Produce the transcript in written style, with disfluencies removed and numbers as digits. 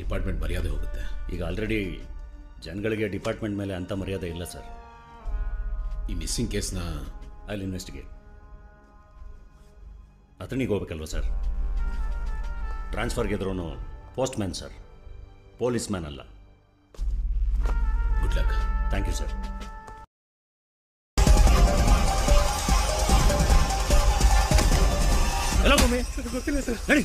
Department ಮರ್ಯಾದೆ ಹೋಗುತ್ತೆ. ಈಗ ಆಲ್ರೆಡಿ ಜನಗಳಿಗೆ ಡಿಪಾರ್ಟ್ಮೆಂಟ್ ಮೇಲೆ ಅಂಥ ಮರ್ಯಾದೆ ಇಲ್ಲ ಸರ್. ಈ ಮಿಸ್ಸಿಂಗ್ ಕೇಸ್ನ ಅಲ್ಲಿ ಇನ್ವೆಸ್ಟಿಗೇಟ್ ಅಥಣಿಗೆ ಹೋಗ್ಬೇಕಲ್ವ ಸರ್? ಟ್ರಾನ್ಸ್ಫರ್ಗೆ ಇದ್ರೂ post man sir, police man ಅಲ್ಲ. Good luck. Thank you sir. ಎಲ್ಲ ಗೊತ್ತಿಲ್ಲ ಸರ್. ನಡಿ.